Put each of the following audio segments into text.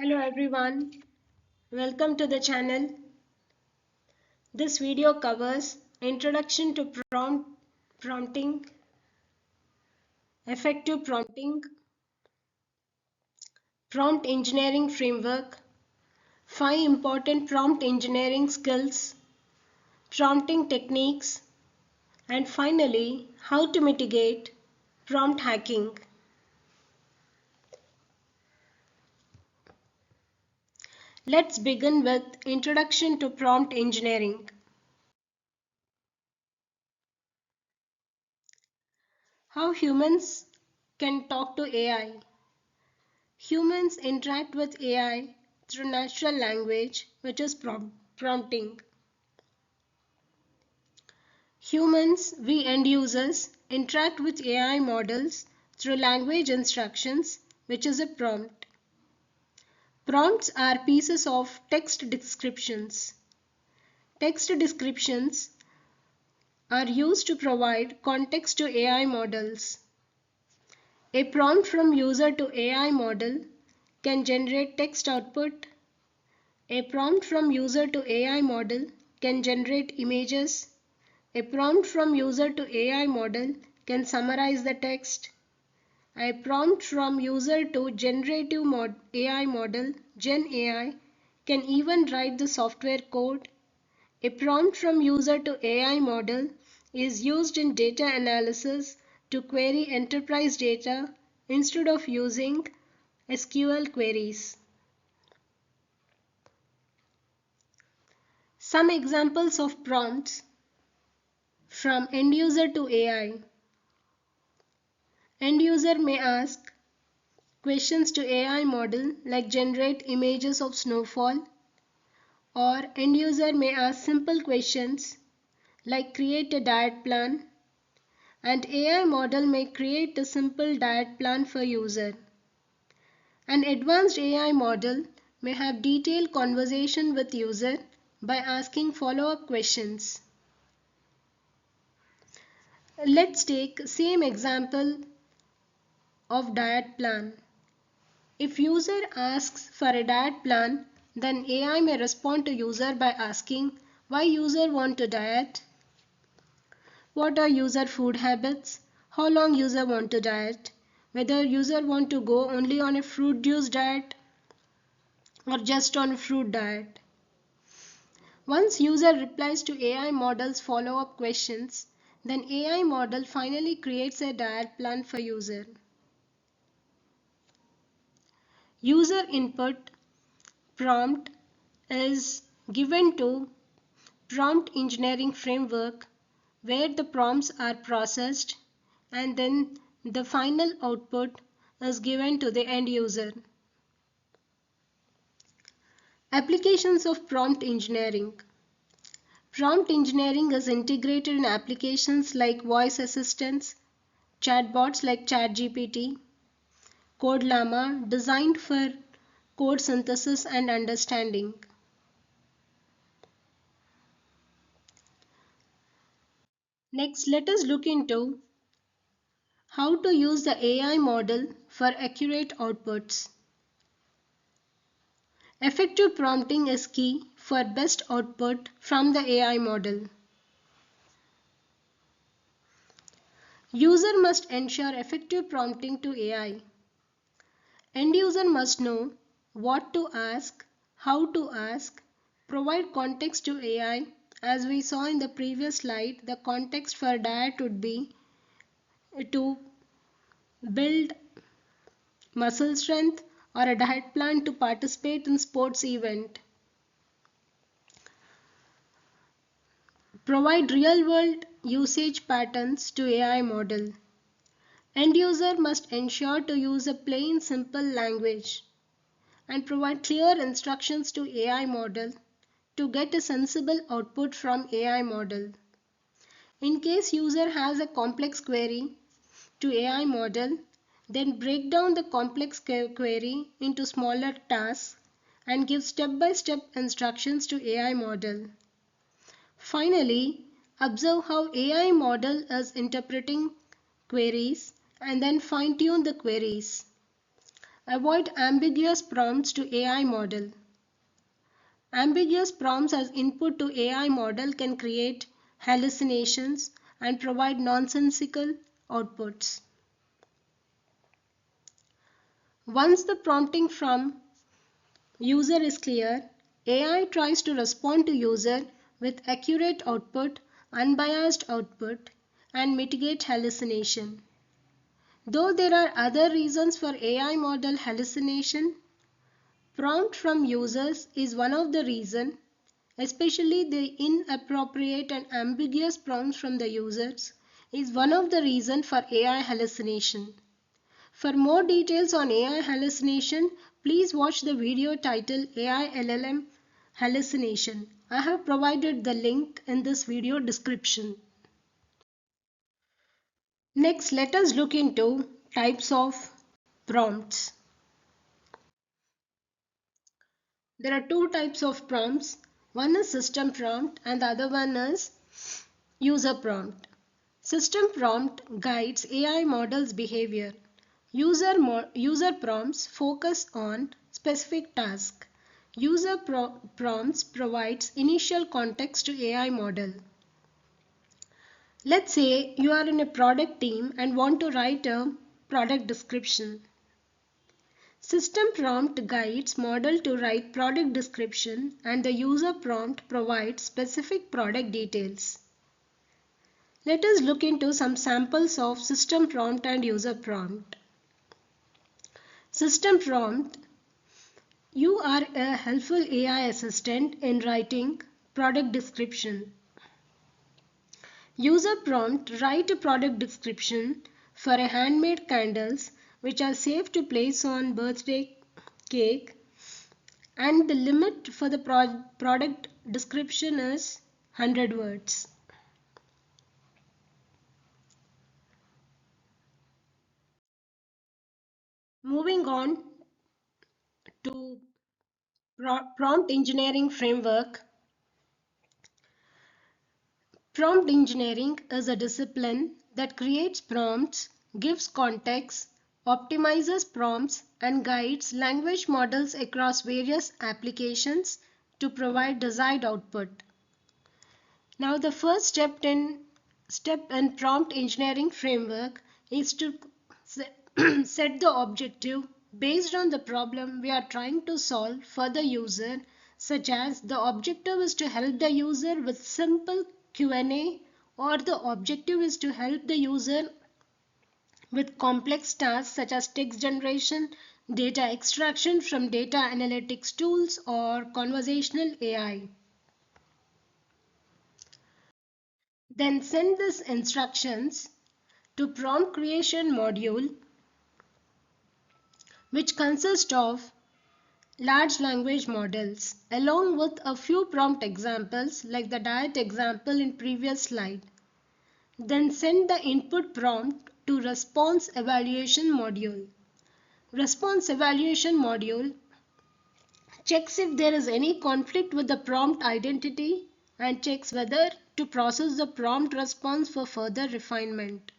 Hello everyone, welcome to the channel. This video covers Introduction to Prompting, Effective Prompting, Prompt Engineering Framework, 5 important prompt engineering skills, prompting techniques, and finally, how to mitigate prompt hacking. Let's begin with Introduction to Prompt Engineering. How humans can talk to AI. Humans interact with AI through natural language, which is prompting. Humans, we end users, interact with AI models through language instructions, which is a prompt. Prompts are pieces of text descriptions. Text descriptions are used to provide context to AI models. A prompt from user to AI model can generate text output. A prompt from user to AI model can generate images. A prompt from user to AI model can summarize the text. A prompt from user to generative AI model, Gen AI, can even write the software code. A prompt from user to AI model is used in data analysis to query enterprise data instead of using SQL queries. Some examples of prompts from end user to AI. End user may ask questions to AI model like generate images of snowfall, or end user may ask simple questions like create a diet plan, and AI model may create a simple diet plan for user. An advanced AI model may have detailed conversation with user by asking follow-up questions. Let's take same example of diet plan. If user asks for a diet plan, then AI may respond to user by asking why user want to diet, what are user food habits, how long user want to diet, whether user want to go only on a fruit juice diet or just on a fruit diet. Once user replies to AI model's follow-up questions, then AI model finally creates a diet plan for user. User input prompt is given to prompt engineering framework where the prompts are processed and then the final output is given to the end user. Applications of prompt engineering. Prompt engineering is integrated in applications like voice assistants, chatbots like ChatGPT, CodeLlama designed for code synthesis and understanding. Next, let us look into how to use the AI model for accurate outputs. Effective prompting is key for best output from the AI model. User must ensure effective prompting to AI. End user must know what to ask, how to ask, provide context to AI. As we saw in the previous slide, the context for diet would be to build muscle strength or a diet plan to participate in sports event. Provide real-world usage patterns to AI model. End user must ensure to use a plain simple language and provide clear instructions to AI model to get a sensible output from AI model. In case user has a complex query to AI model, then break down the complex query into smaller tasks and give step-by-step instructions to AI model. Finally, observe how AI model is interpreting queries and then fine-tune the queries. Avoid ambiguous prompts to AI model. Ambiguous prompts as input to AI model can create hallucinations and provide nonsensical outputs. Once the prompting from user is clear, AI tries to respond to user with accurate output, unbiased output, and mitigate hallucination. Though there are other reasons for AI model hallucination, prompt from users is one of the reasons, especially the inappropriate and ambiguous prompts from the users is one of the reasons for AI hallucination. For more details on AI hallucination, please watch the video titled AI LLM hallucination. I have provided the link in this video description. Next, let us look into types of prompts. There are two types of prompts. One is system prompt and the other one is user prompt. System prompt guides AI model's behavior. User prompts focus on specific tasks. Prompts provides initial context to AI model. Let's say you are in a product team and want to write a product description. System prompt guides model to write product description and the user prompt provides specific product details. Let us look into some samples of system prompt and user prompt. System prompt: you are a helpful AI assistant in writing product description. User prompt: write a product description for a handmade candles which are safe to place on birthday cake, and the limit for the product description is 100 words. Moving on to prompt engineering framework. Prompt engineering is a discipline that creates prompts, gives context, optimizes prompts, and guides language models across various applications to provide desired output. Now, the first step in prompt engineering framework is to set the objective based on the problem we are trying to solve for the user, such as the objective is to help the user with simple Q&A, or the objective is to help the user with complex tasks such as text generation, data extraction from data analytics tools, or conversational AI. Then send these instructions to prompt creation module, which consists of large language models along with a few prompt examples like the diet example in previous slide. Then send the input prompt to response evaluation module. Response evaluation module checks if there is any conflict with the prompt identity and checks whether to process the prompt response for further refinement.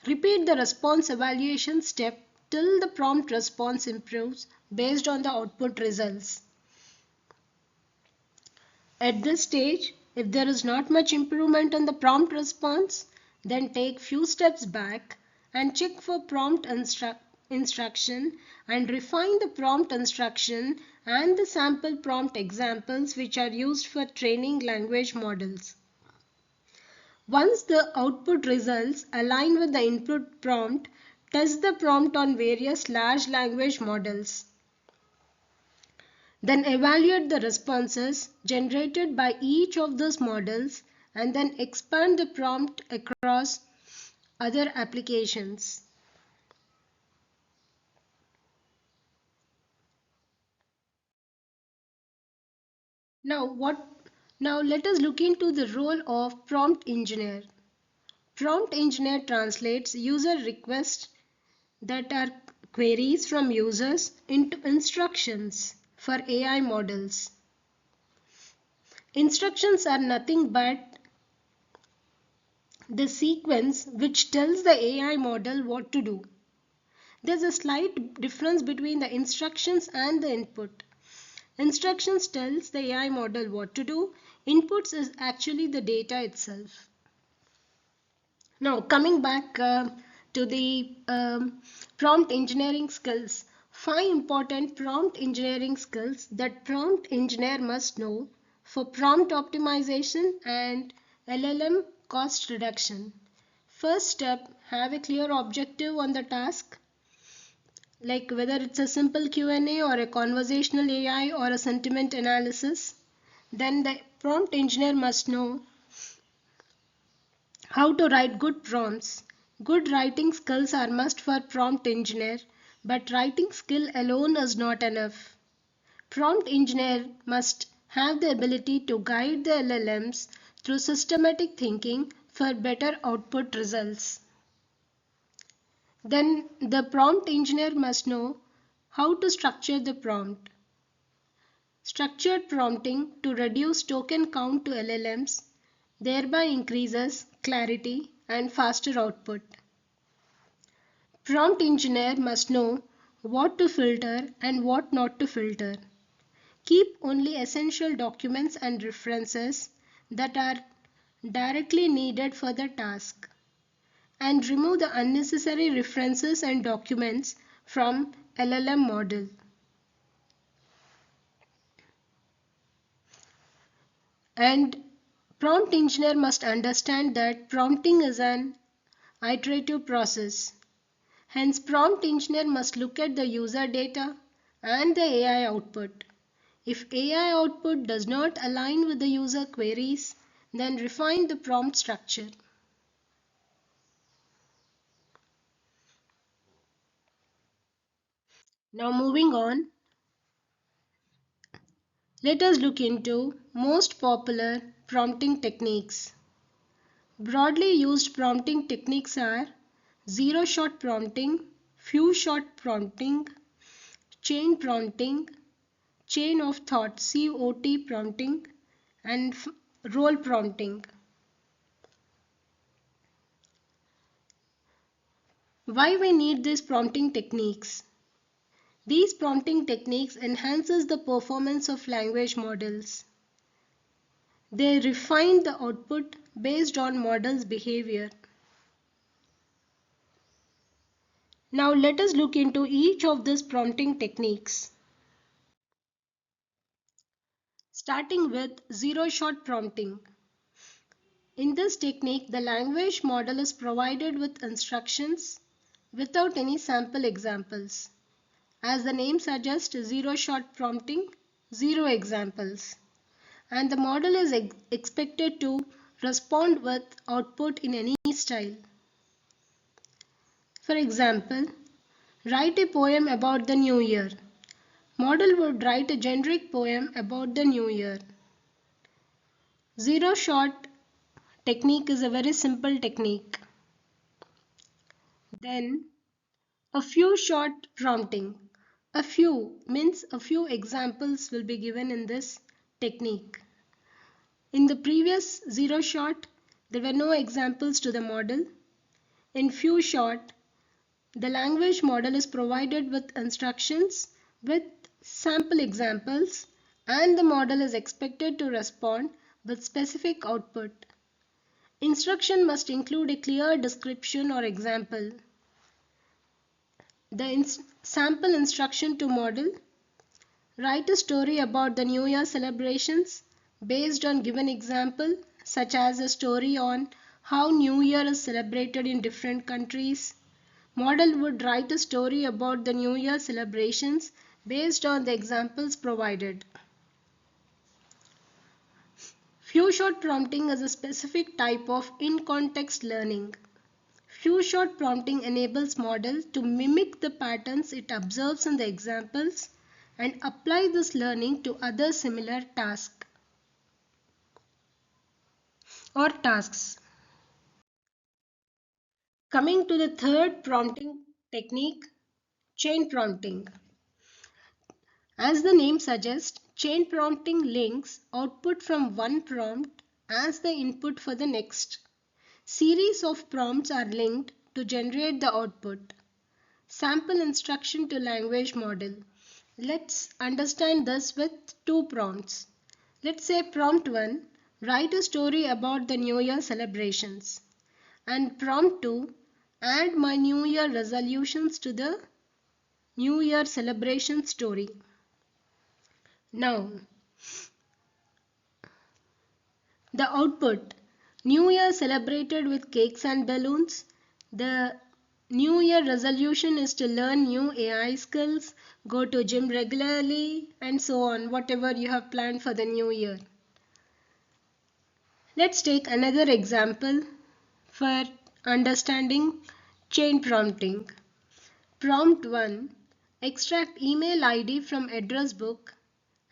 Repeat the response evaluation step till the prompt response improves based on the output results. At this stage, if there is not much improvement in the prompt response, then take few steps back and check for prompt instruction and refine the prompt instruction and the sample prompt examples which are used for training language models. Once the output results align with the input prompt, test the prompt on various large language models. Then evaluate the responses generated by each of those models and then expand the prompt across other applications. Now let us look into the role of prompt engineer. Prompt engineer translates user requests that are queries from users into instructions for AI models. Instructions are nothing but the sequence which tells the AI model what to do. There's a slight difference between the instructions and the input. Instructions tells the AI model what to do. Inputs is actually the data itself. Now coming back to the prompt engineering skills. 5 important prompt engineering skills that prompt engineer must know for prompt optimization and LLM cost reduction. First step, have a clear objective on the task, like whether it's a simple Q&A or a conversational AI or a sentiment analysis. Then the prompt engineer must know how to write good prompts. Good writing skills are must for prompt engineer, but writing skill alone is not enough. Prompt engineer must have the ability to guide the LLMs through systematic thinking for better output results. Then the prompt engineer must know how to structure the prompt. Structured prompting to reduce token count to LLMs, thereby increases clarity and faster output. Prompt engineer must know what to filter and what not to filter. Keep only essential documents and references that are directly needed for the task, and remove the unnecessary references and documents from LLM model. And prompt engineer must understand that prompting is an iterative process. Hence, prompt engineer must look at the user data and the AI output. If AI output does not align with the user queries, then refine the prompt structure. Now moving on, let us look into most popular prompting techniques. Broadly used prompting techniques are zero-shot prompting, few-shot prompting, chain prompting, chain of thought COT prompting, and role prompting. Why we need these prompting techniques? These prompting techniques enhances the performance of language models. They refine the output based on model's behavior. Now let us look into each of these prompting techniques. Starting with zero-shot prompting. In this technique, the language model is provided with instructions without any sample examples. As the name suggests, zero-shot prompting, zero examples. And the model is expected to respond with output in any style. For example, write a poem about the new year. Model would write a generic poem about the new year. Zero shot technique is a very simple technique. Then a few shot prompting. A few means a few examples will be given in this technique. In the previous zero shot, there were no examples to the model. In few shot, the language model is provided with instructions with sample examples, and the model is expected to respond with specific output. Instruction must include a clear description or example. The sample instruction to model: write a story about the New Year celebrations based on given example, such as a story on how New Year is celebrated in different countries. Model would write a story about the New Year celebrations based on the examples provided. Few-shot prompting is a specific type of in-context learning. Few-shot prompting enables model to mimic the patterns it observes in the examples and apply this learning to other similar tasks or tasks. Coming to the third prompting technique, chain prompting. As the name suggests, chain prompting links output from one prompt as the input for the next. Series of prompts are linked to generate the output. Sample instruction to language model. Let's understand this with two prompts. Let's say prompt 1, write a story about the New Year celebrations. And prompt 2, add my New Year resolutions to the New Year celebration story. Now, the output. New Year celebrated with cakes and balloons. The New Year resolution is to learn new AI skills, go to gym regularly, and so on, whatever you have planned for the new year. Let's take another example for understanding chain prompting. Prompt 1, extract email ID from address book,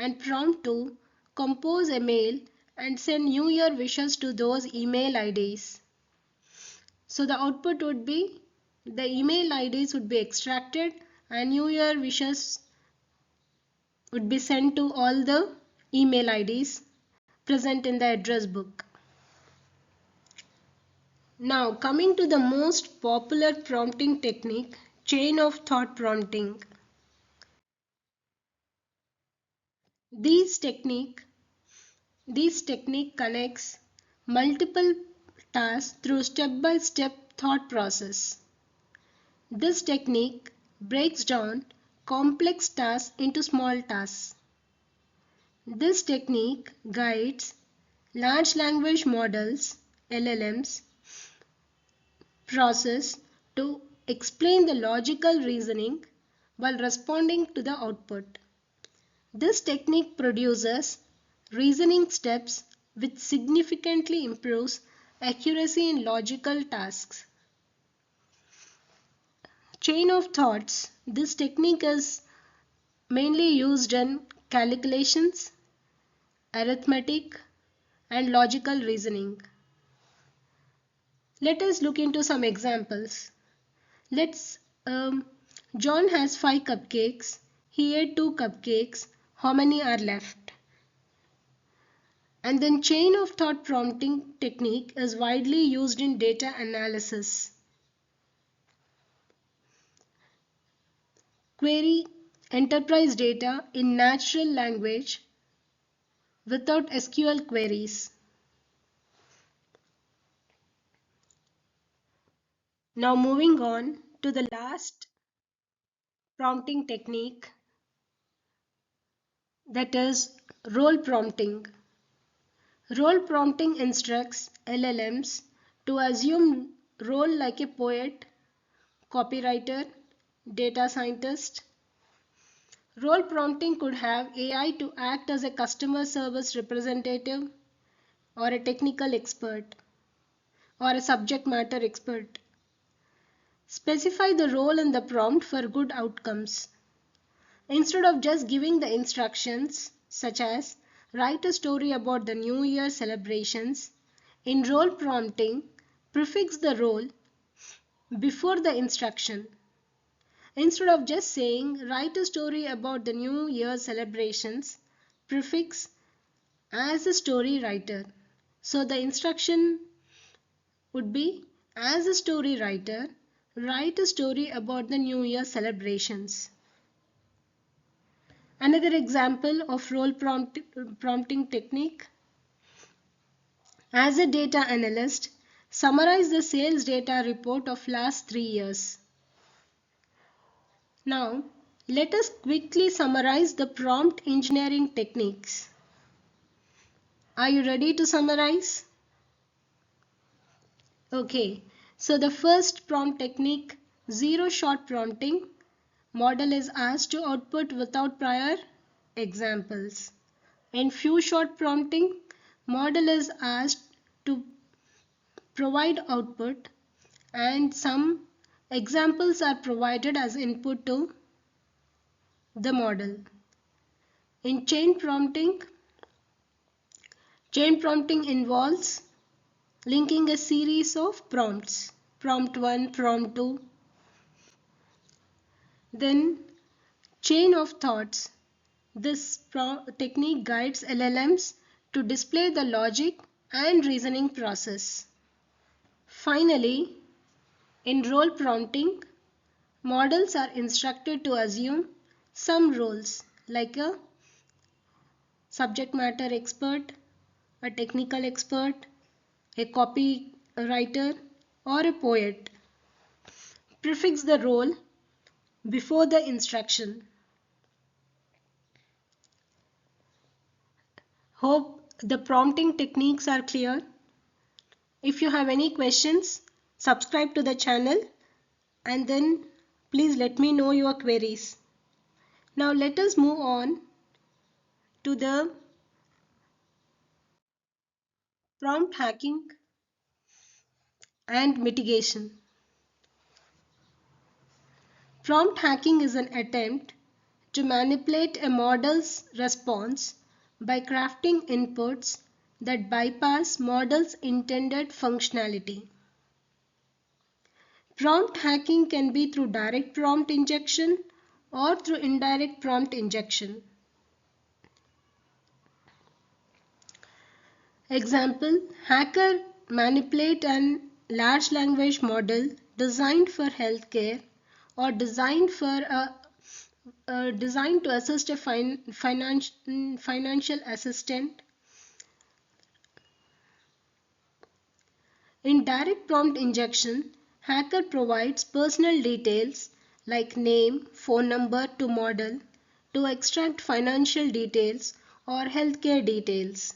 and prompt 2, compose a mail and send New Year wishes to those email IDs. So the output would be the email IDs would be extracted and New Year wishes would be sent to all the email IDs present in the address book. Now coming to the most popular prompting technique, chain of thought prompting. This technique connects multiple tasks through step-by-step thought process. This technique breaks down complex tasks into small tasks. This technique guides large language models (LLMs) process to explain the logical reasoning while responding to the output. This technique produces reasoning steps which significantly improves accuracy in logical tasks. Chain of thoughts. This technique is mainly used in calculations, arithmetic, and logical reasoning. Let us look into some examples. John has 5 cupcakes. He ate 2 cupcakes. How many are left? And then chain of thought prompting technique is widely used in data analysis. Query enterprise data in natural language without SQL queries. Now moving on to the last prompting technique, that is role prompting. Role prompting instructs LLMs to assume role like a poet, copywriter, data scientist. Role prompting could have AI to act as a customer service representative or a technical expert or a subject matter expert. Specify the role in the prompt for good outcomes. Instead of just giving the instructions such as write a story about the New Year celebrations, in role prompting, prefix the role before the instruction. Instead of just saying write a story about the New Year celebrations, prefix as a story writer. So the instruction would be as a story writer, write a story about the New Year celebrations. Another example of role prompting technique. As a data analyst, summarize the sales data report of last 3 years. Now, let us quickly summarize the prompt engineering techniques. Are you ready to summarize? Okay, so the first prompt technique, zero shot prompting. Model is asked to output without prior examples. In few shot prompting, model is asked to provide output and some examples are provided as input to the model. In chain prompting involves linking a series of prompts, prompt 1, prompt 2. Then chain of thoughts. This technique guides LLMs to display the logic and reasoning process. Finally, in role prompting, Models are instructed to assume some roles like a subject matter expert, a technical expert, a copywriter, or a poet. Prefix the role before the instruction. Hope the prompting techniques are clear. If you have any questions, subscribe to the channel and then please let me know your queries. Now let us move on to the prompt hacking and mitigation. Prompt hacking is an attempt to manipulate a model's response by crafting inputs that bypass model's intended functionality. Prompt hacking can be through direct prompt injection or through indirect prompt injection. Example, hacker manipulate an large language model designed for healthcare or designed to assist a financial assistant. In direct prompt injection, hacker provides personal details like name, phone number to model to extract financial details or healthcare details.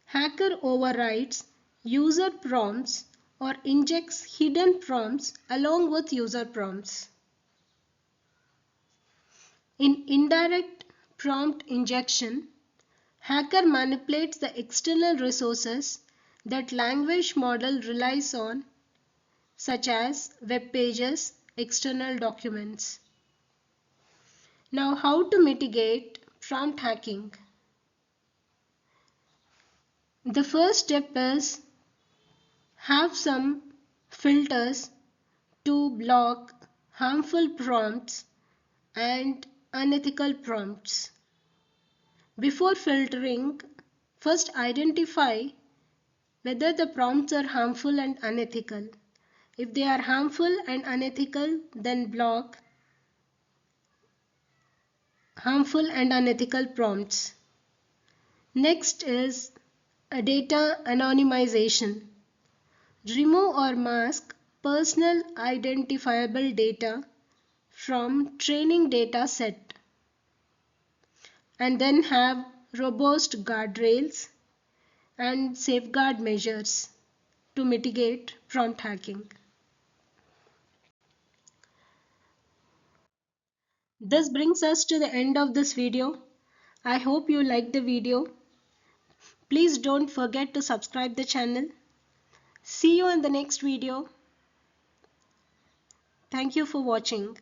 Hacker overrides user prompts or injects hidden prompts along with user prompts. In indirect prompt injection, hacker manipulates the external resources that language model relies on, such as web pages, external documents. Now, how to mitigate prompt hacking? The first step is have some filters to block harmful prompts and unethical prompts. Before filtering, first identify whether the prompts are harmful and unethical. If they are harmful and unethical, then block harmful and unethical prompts. Next is a data anonymization. Remove or mask personal identifiable data from training data set and then have robust guardrails and safeguard measures to mitigate prompt hacking. This brings us to the end of this video. I hope you liked the video. Please don't forget to subscribe the channel. See you in the next video. Thank you for watching.